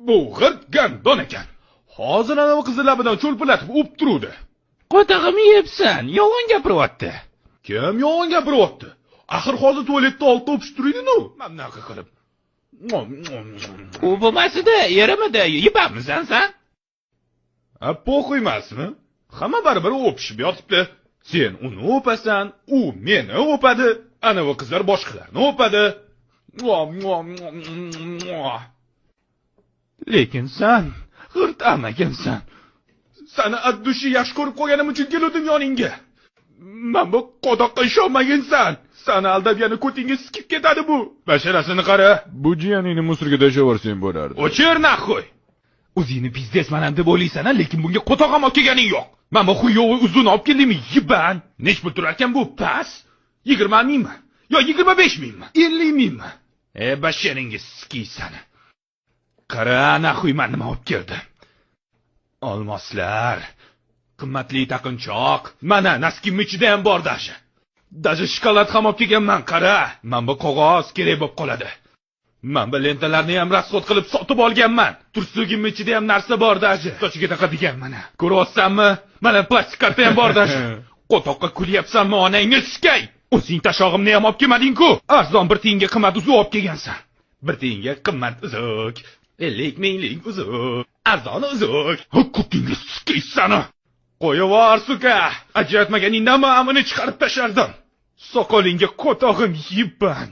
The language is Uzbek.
Bu g'irt gandon ekan. Hozir anavi qizni labidan cho'lpilatib o'p turuvdi. Qotog'imni yebsan, yolg'on gapiryapti. Kim yolg'on gapiryapti? Axir hozir tualetda oltita o'pish turaydi-ku. Mana bunaqa qilib. U bo'lmasida, yerimida yebamisan sen? Po'qiymasmi? Hamma baribir o'pishib yotibdi. Sen uni o'pasan, u meni o'padi, anavi qizlar boshqalarni o'padi. Lekin sen g'irt amagansan. Sani addushi yaxshi ko'rib qo'yganim uchun keldim yoningga. Men bu qodoqqa ishonmagansan. Sani aldab yana ko'tingga sikib ketadi bu. Basharasini qara. Bu jiyaningni musorga tashlavorsang bo'lardi. O'chir naxo'y. O'zingni bizdesman deb o'ylaysan, lekin bunga Qo'toq ham olib kelganing yo'q. Mana xuyovi uzun olib keldingmi? Yiban. Nech pul turar ekan bu? Pas. 20 mingmi? Yo 25 mingmi? 50 mingmi? Basharingiz sikiysan. Qara, naxo'y men nima olib keldim? Olmoslar, qimmatli taqinchoq. Mana naskimning ichida ham bor dashi. Dashi shokolad ham olib kelganman, qara. Men bu qog'oz kerak bo'lib qoladi. Men bu lentalarni ham rasxod qilib sotib olganman. Tursugimning ichida ham narsa bor dashi. Sochiga taqadigan mana. Ko'ryapsanmi? Mana plastik karta ham bor dashi. Qo'toqqa kulyapsanmi, onangni sikay. O'zing tashog'imni ham olib kelmading-ku. Arzon bir tiyinga qimmat uzuk olib kelgansan. Bir tiyinga qimmat uzuk. 50 minglik uzuk. Arzon uzuk. Ko'kingga sikaysan. Qo'yavor suka. Ajratmaganingdan men amini chiqarib tashardim. Soqolingga qo'tog'im yibban.